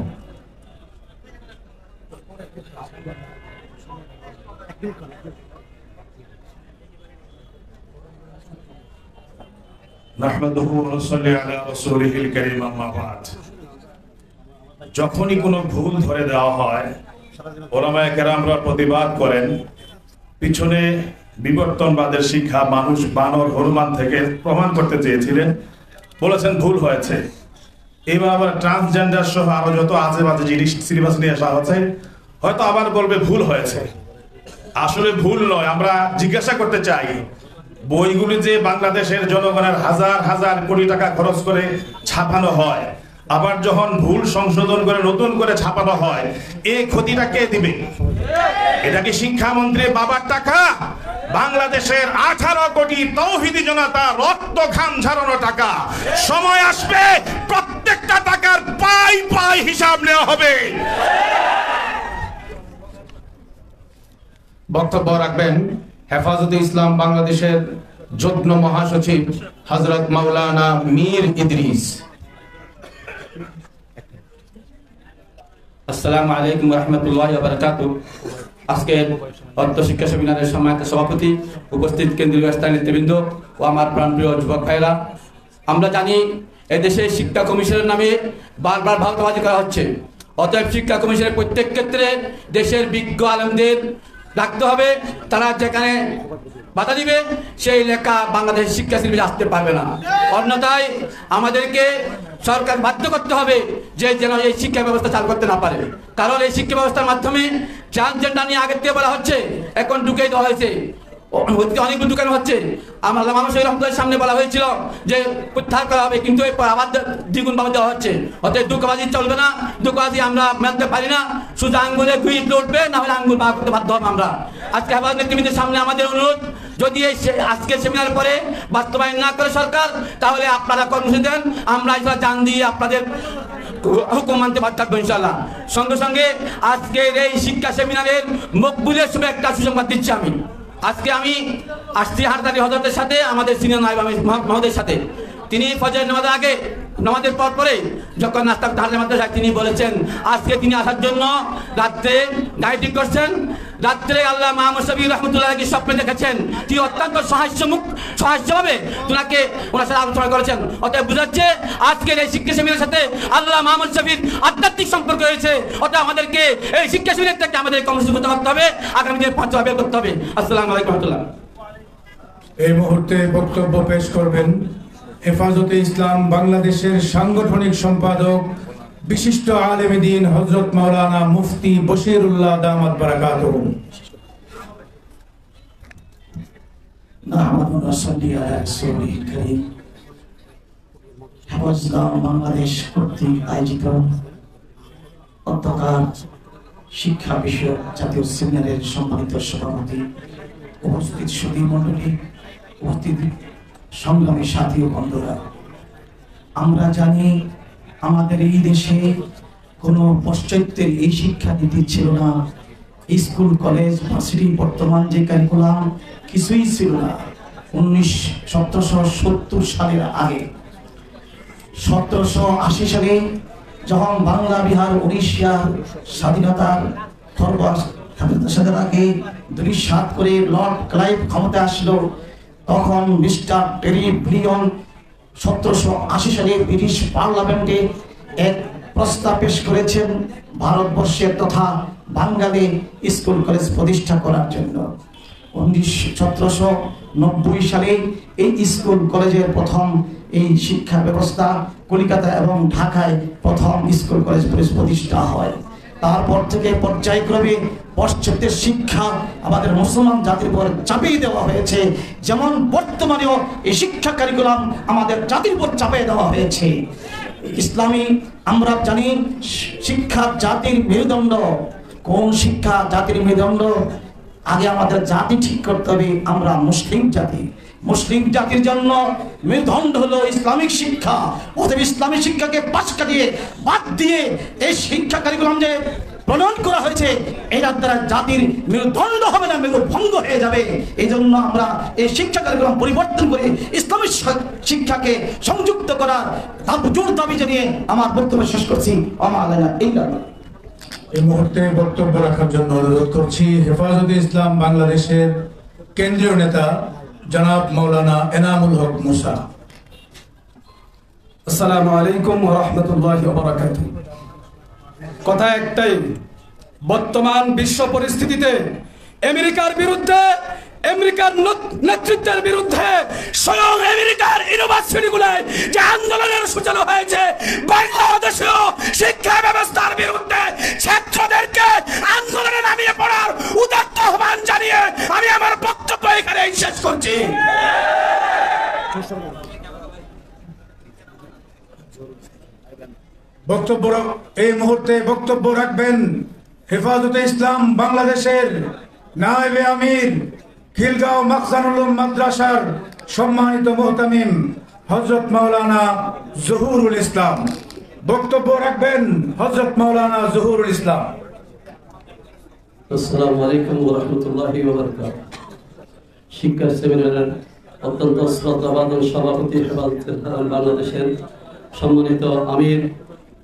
নাহমাদুহু ওয়া নুসাল্লি আলা রাসূলিহিল কারীম, আম্মা বা'দ। যখনই কোনো ভুল ধরে দেওয়া হয়, ওলামায়ে কেরামরা প্রতিবাদ করেন। পিছনে বিবর্তনবাদের শিক্ষা মানুষ বানর হনুমান থেকে প্রমাণ করতে চেয়েছিলেন, বলেছেন ভুল হয়েছে। এবার আবার ট্রান্সজেন্ডার সহ আরো যত আজে বাজে জিনিস সিলেবাস নিয়ে আসা হচ্ছে, হয়তো আবার বলবে ভুল হয়েছে। আসলে ভুল নয়। আমরা জিজ্ঞাসা করতে চাই, বইগুলি যে বাংলাদেশের জনগণের হাজার হাজার কোটি টাকা খরচ করে ছাপানো হয়, আবার যখন ভুল সংশোধন করে নতুন করে ছাপানো হয়, এই ক্ষতিটা কে দিবে? এটা কি শিক্ষামন্ত্রী বাবার টাকা, বাংলাদেশের 18 কোটি তৌহিদি জনতা রক্ত ঘাম ঝরানো টাকা। সময় আসবে প্রত্যেকটা টাকার পাই পাই হিসাব নেওয়া হবে। বক্তব্য রাখবেন হেফাজতে ইসলাম বাংলাদেশের যুগ্ম মহাসচিব হযরত মাওলানা মীর ইদ্রিস। আসসালামু আলাইকুম ওয়া রাহমাতুল্লাহি ওয়া বারাকাতুহু। আজকের অর্থ শিক্ষা সেমিনারের সম্মানিত সভাপতি, উপস্থিত কেন্দ্রীয় স্থায়ী নেতৃবৃন্দ ও আমার প্রাণপ্রিয় যুবক ভাইরা, আমরা জানি এদেশে শিক্ষা কমিশনের নামে বারবার ভাওতাবাজি করা হচ্ছে। অতএব শিক্ষা কমিশনের প্রত্যেক ক্ষেত্রে দেশের বিজ্ঞ আলেমদের রাখতে হবে। তারা যেখানে বাধা দিবে সেই লেখা বাংলাদেশের শিক্ষা শিল্পী আসতে পারবে না। অন্যথায় আমাদেরকে সরকার বাধ্য করতে হবে যে যেন এই শিক্ষা ব্যবস্থা চালু করতে না পারে। কারণ এই শিক্ষা ব্যবস্থার মাধ্যমে ট্রান্সজেন্ডার নিয়ে আগের থেকে বলা হচ্ছে, এখন ঢুকেই দেওয়া হয়েছে, অনেকগুলো দোকান হচ্ছে। আমরা মানুষের রহমতের সামনে বলা হয়েছিল যে প্রত্যাহার করা হবে, কিন্তু এরপর আবার দ্বিগুণ ভাবে দেওয়া হচ্ছে। অতএব দুঃখবাজি চলবে না, দুঃখবাজি আমরা মেলতে পারি না। শুধু আঙ্গুলে গুইট উঠবে, না হলে আঙ্গুল বার করতে বাধ্য হবে আমরা। আজকে আবার নেতৃবৃন্দের সামনে আমাদের অনুরোধ, যদি আজকের সেমিনার পরে বাস্তবায়ন না করে সরকার, তাহলে আপনারা কর্মসূচি দেন, আমরা জান দিয়ে আপনাদের হুকুম মানতে বাধ্য থাকবো ইনশাআল্লাহ। সঙ্গে সঙ্গে আজকের এই শিক্ষা সেমিনারের মকবুলের শুভে একটা সুসংবাদ দিচ্ছি আমি। আজকে আমি আসছি হারদারি হযরতের সাথে, আমাদের সিনিয়র নায়েব মহোদয়ের সাথে। তিনি ফজর নামাজের আগে, নামাজের পর পরে যখন নাস্তা করতে যায়, তিনি বলেছেন আজকে তিনি আসার জন্য রাত্রে ডায়েটিং করছেন। রাত্রে আল্লাহ মাহমুদ শফি রহমতুল্লাহকে স্বপ্নে দেখেছেন, তিনি অত্যন্ত সহাস্যভাবে ওনাকে ওনার সাথে আলোচনা করেছেন। অতএব বুঝাচ্ছে আজকের এই শিক্ষা শিবিরের সাথে আল্লাহ মাহমুদ শফির আধ্যাত্মিক সম্পর্ক রয়েছে। অতএব আমাদেরকে এই শিক্ষা শিবিরের থেকে আমাদের কর্মসূচি করতে হবে, আগামী দিনে পঞ্চম বের করতে হবে। আসসালামু আলাইকুম রহমতুল্লাহ। এই মুহূর্তে বক্তব্য পেশ করবেন হেফাজতে ইসলাম বাংলাদেশের সাংগঠনিক সম্পাদক বিশিষ্ট আলেম দ্বীন হযরত মাওলানা মুফতি বশিরুল্লাহ দামাত বারাকাতুহু। বাংলাদেশ কর্তৃক আয়োজিত অধ্যকার শিক্ষা বিষয়ক জাতীয় সেমিনারের সম্মানিত সভাপতি, উপস্থিত সুধী মণ্ডলী, উপস্থিত সংগ্রামী সাথী ও বন্ধুরা, আমরা জানি আমাদের এই দেশে কোনো পাশ্চাত্যের এই শিক্ষা নীতি ছিল না। স্কুল, কলেজ, ভার্সিটি, বর্তমান যে কারিকুলাম কিছুই ছিল না 1770 সালের আগে। 1780 সালে যখন বাংলা, বিহার, উড়িষ্যা স্বাধীনতার সাথে আগে 2 করে লর্ড ক্লাইভ ক্ষমতা আসলো, তখন মিস্টার টেরি ব্লিয়ন 1780 সালে ব্রিটিশ পার্লামেন্টে এক প্রস্তাব পেশ করেছেন ভারতবর্ষের তথা বাঙালি স্কুল কলেজ প্রতিষ্ঠা করার জন্য। 1790 সালে এই স্কুল কলেজের প্রথম এই শিক্ষা ব্যবস্থা কলকাতা এবং ঢাকায় প্রথম স্কুল কলেজ প্রতিষ্ঠা হয়। তারপর থেকে পর্যায়ক্রমে পাশ্চাত্যের শিক্ষা আমাদের মুসলমান জাতির উপর চাপিয়ে দেওয়া হয়েছে। যেমন বর্তমানেও এই শিক্ষা কারিকুলাম আমাদের জাতির উপর চাপিয়ে দেওয়া হয়েছে। ইসলামী আমরা জানি শিক্ষা জাতির মেরুদণ্ড। কোন শিক্ষা জাতির মেরুদণ্ড? আগে আমাদের জাতি ঠিক করতে হবে, আমরা মুসলিম জাতি। মুসলিম জাতির জন্য মেরুদণ্ড হলো ইসলামিক শিক্ষা। অতএব ইসলামিক শিক্ষাকে পাশ কাটিয়ে বাদ দিয়ে এই শিক্ষা কারিকুলাম যে প্রণয়ন করা হয়েছে, এটার দ্বারা জাতির মেরুদণ্ড হবে না, মেরুভঙ্গ হয়ে যাবে। এই জন্য আমরা এই শিক্ষা কারিকুলাম পরিবর্তন করে ইসলামিক শিক্ষাকে সংযুক্ত করার জোর দাবি জানিয়ে আমার বক্তব্য শেষ করছি। এই মুহূর্তে বক্তব্য রাখার জন্য অনুরোধ করছি হেফাজতে ইসলাম বাংলাদেশের কেন্দ্রীয় নেতা জনাব মাওলানা এনামুল হক মুসা। আসসালামু আলাইকুম ওয়া রাহমাতুল্লাহি ওয়া বারাকাতুহু। কথা একটাই, বর্তমান বিশ্ব পরিস্থিতিতে আমেরিকার বিরুদ্ধে, আমেরিকার নেতৃত্বের বিরুদ্ধে, স্বয়ং আমেরিকার ইউনিভার্সিটিগুলোয় যে আন্দোলনের সূচনা হয়েছে, বাংলাদেশেও শিক্ষা ব্যবস্থার বিরুদ্ধে ছাত্রদেরকে আন্দোলনে নামিয়ে পড়ার উদাত্ত আহ্বান জানিয়ে আমি আমার বক্তব্য এখানে শেষ করছি। এই মুহূর্তে বক্তব্য রাখবেন হেফাজতে ইসলাম বাংলাদেশের নায়েবে আমির খিলগাঁও মাখজানুল উলুম মাদ্রাসার সম্মানিত মুহতামিম হযরত মাওলানা জহুরুল ইসলাম। বক্তব্য রাখবেন হযরত মাওলানা জহুরুল ইসলাম। আসসালামু আলাইকুম ওয়া রাহমাতুল্লাহি ওয়া বারাকাতুহু। শিক্ষা সেমিনারের অত্যন্ত শ্রদ্ধাভাজন সভাপতি হেফাজতে ইসলাম বাংলাদেশের সম্মানিত আমির,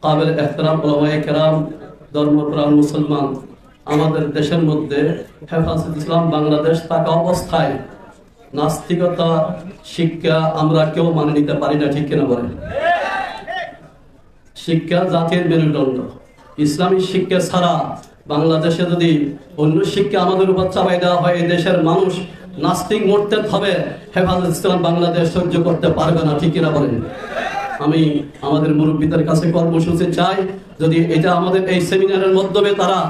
কাবিল ইহতিরাম উলামায়ে কেরাম, ধর্মপ্রাণ মুসলমান, আমাদের দেশের মধ্যে হেফাজতে ইসলাম বাংলাদেশ থাকা অবস্থায় নাস্তিকতা শিক্ষা আমরা কেউ মানে নিতে পারি না, ঠিক কিনা বলেন? শিক্ষা জাতির মেরুদণ্ড। ইসলামী শিক্ষা ছাড়া বাংলাদেশে যদি অন্য শিক্ষা আমাদের উপর চাপাই দেওয়া হয়, এই দেশের মানুষ নাস্তিক মোর্তেদ হবে, হেফাজতে ইসলাম বাংলাদেশ সহ্য করতে পারবে না, ঠিক কিনা বলেন? আমি আমাদের মুরব্বীদের কাছে কর্মসূচি চাই, যদি এটা আমাদের এই সেমিনারের মাধ্যমে তারা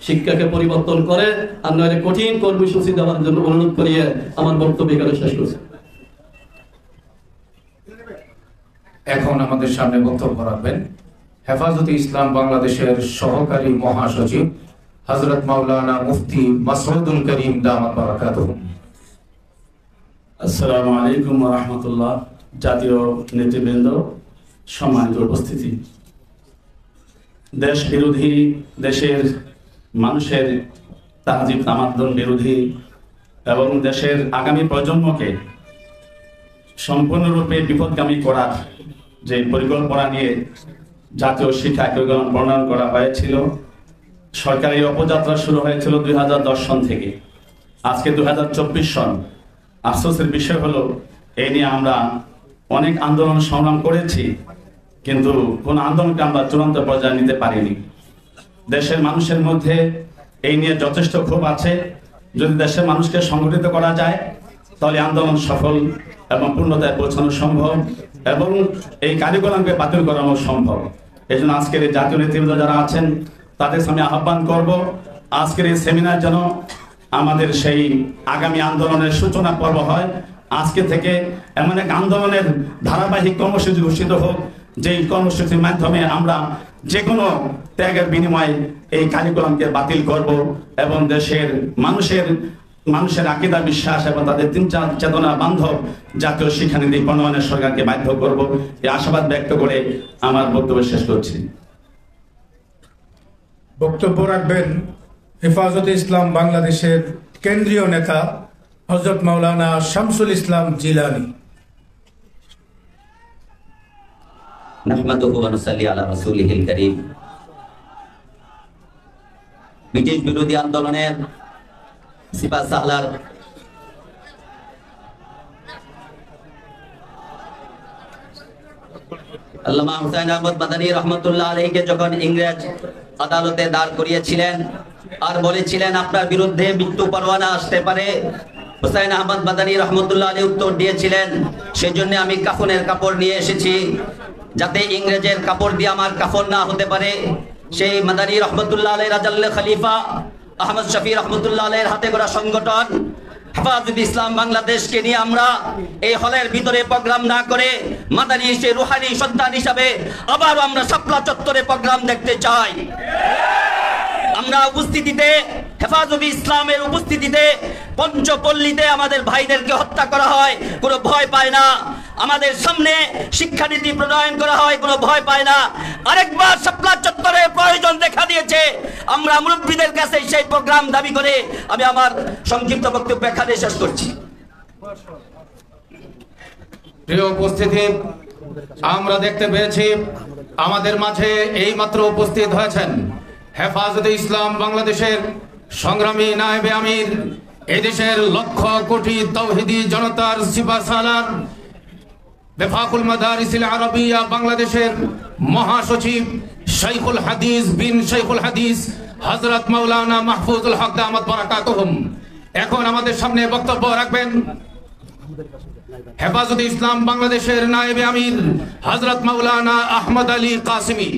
শিক্ষাকে পরিবর্তন করে, আর নইলে কঠিন কর্মসূচি দেওয়ার জন্য অনুরোধ করিয়ে আমার বক্তব্য এখানে শেষ করছি। এখন আমাদের সামনে বক্তব্য রাখবেন হেফাজতে ইসলাম বাংলাদেশের সহকারী মহাসচিব হযরত মাওলানা মুফতি মাসউদুল করিম দামাত বারাকাতুহু। আসসালামু আলাইকুম ওয়া রাহমাতুল্লাহ। জাতীয় নেতৃবৃন্দ, সম্মানিত উপস্থিতি, দেশ বিরোধী, দেশের মানুষের তাহজিব তামাদ্দুন বিরোধী এবং দেশের আগামী প্রজন্মকে সম্পূর্ণরূপে বিপদগামী করার যে পরিকল্পনা নিয়ে জাতীয় শিক্ষা কার্যক্রম প্রণয়ন করা হয়েছিল, সরকারি অপযাত্রা শুরু হয়েছিল 2010 সন থেকে, আজকে 2024 সন। আফসোসের বিষয় হলো এই নিয়ে আমরা অনেক আন্দোলন সংগ্রাম করেছি, কিন্তু কোন আন্দোলনকে আমরা চূড়ান্ত পর্যায়ে নিতে পারিনি। দেশের মানুষের মধ্যে এই নিয়ে যথেষ্ট ক্ষোভ আছে। যদি দেশের মানুষকে সংগঠিত করা যায় তাহলে আন্দোলন সফল এবং পূর্ণতায় পৌঁছানো সম্ভব এবং এই কার্যক্রমকে বাতিল করানো সম্ভব। এই জন্য আজকের এই জাতীয় নেতৃবৃন্দ যারা আছেন তাদের সামনে আহ্বান করব, আজকের এই সেমিনার যেন আমাদের সেই আগামী আন্দোলনের সূচনা পর্ব হয়। আজকে থেকে এমন এক আন্দোলনের ধারাবাহিক কর্মসূচি ঘোষিত হোক, যেই কর্মসূচির মাধ্যমে আমরা যে কোনো ত্যাগের বিনিময়ে এই কার্যক্রমকে বাতিল করব এবং দেশের মানুষের আকীদা বিশ্বাস এবং তাদের তিন চেতনা বান্ধব জাতীয় শিক্ষানীতি প্রণয়নের সরকারকে বাধ্য করব, এই আশাবাদ ব্যক্ত করে আমার বক্তব্য শেষ করছি। বক্তব্য রাখবেন হেফাজতে ইসলাম বাংলাদেশের কেন্দ্রীয় নেতা হযরত মাওলানা শামসুল ইসলাম জিলানী। নাহমাদুহু ওয়া নুসাল্লি আলা রাসূলিহিল কারীম। ব্রিটিশ বিরোধী আন্দোলনের সিপাহসালার আল্লামা হুসাইন আহমদ মাদানী রহমতুল্লাহ আলাইহিকে যখন ইংরেজ আদালতে দাঁড় করিয়েছিলেন আর বলেছিলেন আপনার বিরুদ্ধে মৃত্যু পরোয়ানা আসতে পারে, হুসাইন আহমদ মাদানী রহমতুল্লাহ আলাইহি উত্তর দিয়েছিলেন, সেজন্য আমি কাফনের কাপড় নিয়ে এসেছি, যাতে ইংরেজের কাপড় দিয়ে আমার কাফন না হতে পারে। সেই মাদানী রহমতুল্লাহ আলাইহি রাজাল্লে খলিফা আহমদ শফি রহমতুল্লাহ আলাইহির হাতে গড়া সংগঠন হেফাজতে ইসলাম বাংলাদেশকে নিয়ে আমরা এই হলের ভিতরে প্রোগ্রাম না করে মাদানী সে রুহানি সন্তান হিসাবে আবার আমরা শাপলা চত্বরে প্রোগ্রাম দেখতে চাই। আমরা উপস্থিতিতে, হেফাজতে ইসলামের উপস্থিতিতে পঞ্চপল্লীতে আমাদের ভাইদেরকে হত্যা করা হয়, কোনো ভয় পায় না। আমাদের সামনে শিক্ষানীতি প্রণয়ন করা হয়, কোনো ভয় পায় না। আরেকবার শাপলা চত্বরে প্রয়োজন দেখা দিয়েছে, আমরা মুরব্বীদের কাছে সেই প্রোগ্রাম দাবি করে আমি আমার সংক্ষিপ্ত বক্তব্য এখানে শেষ করছি। প্রিয় উপস্থিতি, আমরা দেখতে পেয়েছি আমাদের মাঝে এই মাত্র উপস্থিত হয়েছেন হেফাজতে ইসলাম বাংলাদেশের সংগ্রামী নায়েবে আমির, এদেশের লক্ষ কোটি তাওহীদি জনতার সিপাহসালার বেফাকুল মাদারিসিল আরবিয়া বাংলাদেশের মহাসচিব শাইখুল হাদিস বিন শাইখুল হাদিস হযরত মাওলানা মাহফুজুল হক দামাত বারাকাতুহুম। এখন আমাদের সামনে বক্তব্য রাখবেন হেফাজতে ইসলাম বাংলাদেশের নায়েবে আমির হযরত মাওলানা আহমদ আলী কাসিমি।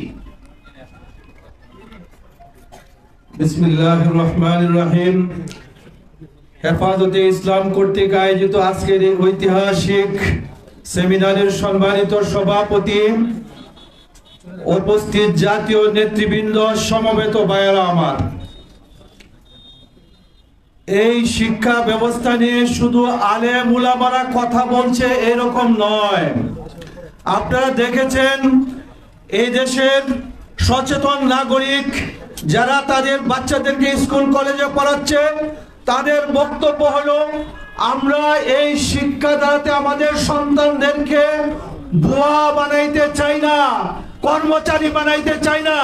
বিসমিল্লাহির রহমানির রহিম। হেফাজতে ইসলাম কর্তৃক আয়োজিত আজকের এই ঐতিহাসিক সেমিনারের সম্মানিত সভাপতি, উপস্থিত জাতীয় নেতৃবৃন্দ, সমবেত ভাইয়েরা আমার, এই শিক্ষা ব্যবস্থা নিয়ে শুধু আলেম উলামারা কথা বলছে এরকম নয়। আপনারা দেখেছেন এই দেশের সচেতন নাগরিক যারা তাদের বাচ্চাদেরকে স্কুল কলেজে পড়াচ্ছে, তাদের বক্তব্য হলো আমরা এই শিক্ষা দ্বারাতে আমাদের সন্তানদেরকে বুয়া বানাইতে চাই না, কর্মচারী বানাইতে চাই না।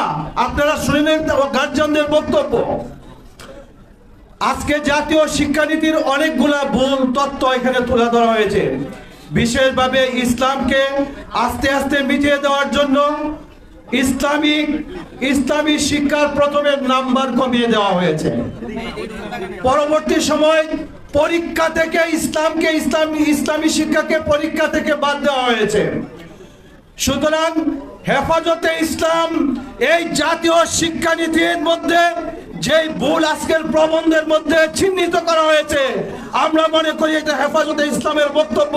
আপনারা শুনলেন গার্জিয়ানদের বক্তব্য। আজকে জাতীয় শিক্ষানীতির অনেকগুলা ভুল তথ্য এখানে তুলে ধরা হয়েছে। বিশেষভাবে ইসলামকে আস্তে আস্তে মিটিয়ে দেওয়ার জন্য ইসলামী শিক্ষার প্রথমে নাম্বার কমিয়ে দেওয়া হয়েছে। পরবর্তী সময় পরীক্ষা থেকে ইসলামী শিক্ষাকে পরীক্ষা থেকে বাদ দেওয়া হয়েছে। সুতরাং হেফাজতে ইসলাম এই জাতীয় শিক্ষানীতির মধ্যে যে ভুল আজকের প্রবন্ধের মধ্যে চিহ্নিত করা হয়েছে, আমরা মনে করি এটা হেফাজতে ইসলামের বক্তব্য।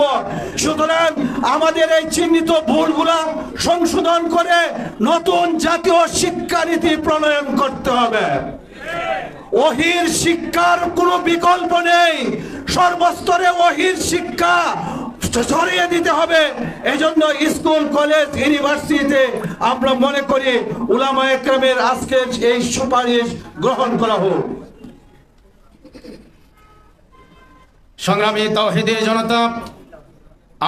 সুতরাং আমাদের এই চিহ্নিত ভুলগুলা সংশোধন করে নতুন জাতীয় শিক্ষানীতি প্রণয়ন করতে হবে। ওহির শিক্ষার কোনো বিকল্প নেই, সর্বস্তরে ওহির শিক্ষা ছড়িয়ে দিতে হবে। এজন্য স্কুল কলেজ ইউনিভার্সিটিতে আমরা মনে করি উলামা একরামের আজকের এই সুপারিশ গ্রহণ করা হোক। সংগ্রামী তাওহীদি জনতা,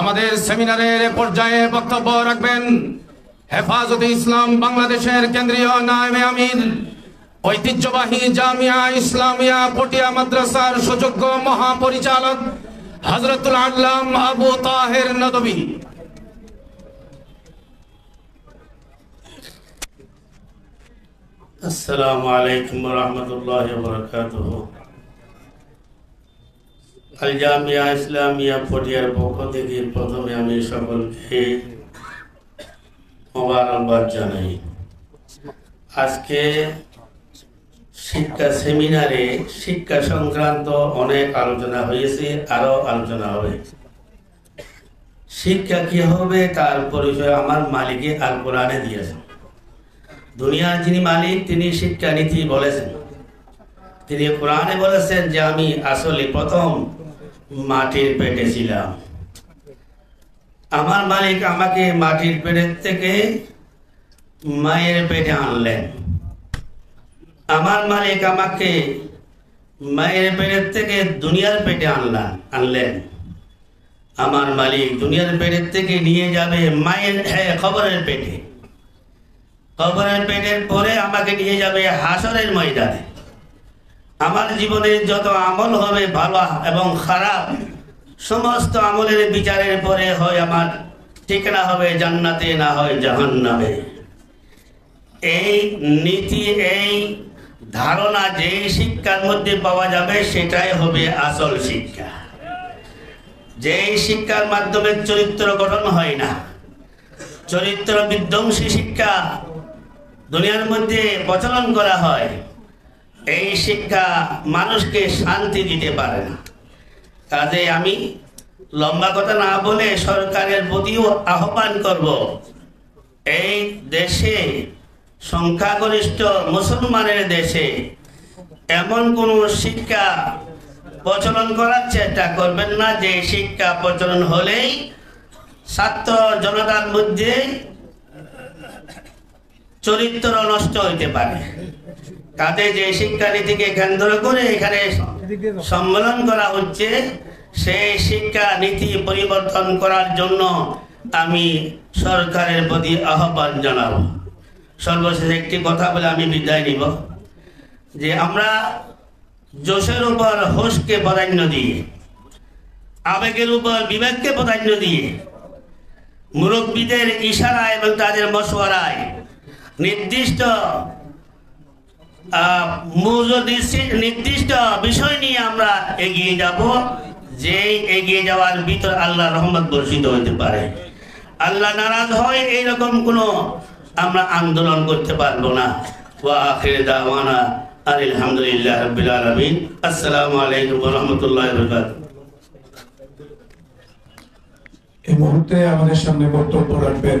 আমাদের সেমিনারের পর্যায়ে বক্তব্য রাখবেন হেফাজতে ইসলাম বাংলাদেশের কেন্দ্রীয় নায়েবে আমির, ঐতিহ্যবাহী জামিয়া ইসলামিয়া পটিয়া মাদ্রাসার সুযোগ্য মহাপরিচালক হযরতুল আল্লাম আবু তাহের নদভী। আসসালামু আলাইকুম ওয়া রাহমাতুল্লাহি ওয়া বারাকাতুহু। আল জামিয়া ইসলামিয়া পটিয়ার পক্ষ থেকে প্রথমে আমি সকলকে মোবারকবাদ জানাই। আজকে শিক্ষা সেমিনারে শিক্ষা সংক্রান্ত অনেক আলোচনা হয়েছে, আরো আলোচনা হবে। শিক্ষা কি হবে তার পরিচয় আমার মালিকে আল কোরআনে দিয়েছেন। দুনিয়ার যিনি মালিক তিনি শিক্ষানীতি বলেছেন। তিনি কোরআনে বলেছেন যে আমি আসলে প্রথম মাটির পেটে ছিলাম। আমার মালিক আমাকে মাটির পেটের থেকে মায়ের পেটে আনলেন। আমার মালিক আমাকে মায়ের পেটের থেকে দুনিয়ার পেটে আনলেন। আমার মালিক দুনিয়ার পেটের থেকে নিয়ে যাবে মায়ের কবরের পেটে। কবরের পেটের পরে আমাকে নিয়ে যাবে হাসরের ময়দানে। আমার জীবনের যত আমল হবে ভালো এবং খারাপ, সমস্ত আমলের বিচারের পরে হয় আমার ঠিকানা হবে জান্নাতে, না হয় জাহান্নামে। এই নীতি, এই ধারণা যে শিক্ষার মধ্যে পাওয়া যাবে সেটাই হবে আসল শিক্ষা। যে শিক্ষার মাধ্যমে চরিত্র গঠন হয় না, চরিত্র বিধ্বংসী শিক্ষা দুনিয়ার মধ্যে প্রচলন করা হয়, এই শিক্ষা মানুষকে শান্তি দিতে পারে না। কাজে আমি লম্বা কথা না বলে সরকারের প্রতিও আহ্বান করব, এই দেশে সংখ্যাগরিষ্ঠ মুসলমানের দেশে এমন কোন শিক্ষা প্রচলন করার চেষ্টা করবেন না যে শিক্ষা প্রচলন হলেই ছাত্র জনতার মধ্যে চরিত্র নষ্ট হইতে পারে। কাজে যে শিক্ষানীতিকে কেন্দ্র করে এখানে সম্মেলন করা হচ্ছে, সেই শিক্ষা নীতি পরিবর্তন করার জন্য আমি সরকারের প্রতি আহ্বান জানাবো। সর্বশেষ একটি কথা বলে আমি বিদায় নিব, যে আমরা জোশের উপর হোশকে প্রাধান্য দিয়ে, আবেগের উপর বিবেককে প্রাধান্য দিয়ে, মুরব্বীদের ইশারা এবং তাদের মশওয়ারায় নির্দিষ্ট বিষয় নিয়ে আমরা এগিয়ে যাব, যে এগিয়ে যাওয়ার ভিতর আল্লাহ রহমত বর্ষিত হইতে পারে। আল্লাহ নারাজ হয় এইরকম কোনো আমরা আন্দোলন করতে পারবো না। ওয়া আখির দাওয়ানা আলহামদুলিল্লাহ রাব্বিল আলামিন। আসসালামু আলাইকুম ওয়া রাহমাতুল্লাহি ওয়া বারাকাতুহু। এই মুহূর্তে আমাদের সামনে বক্তব্য রাখবেন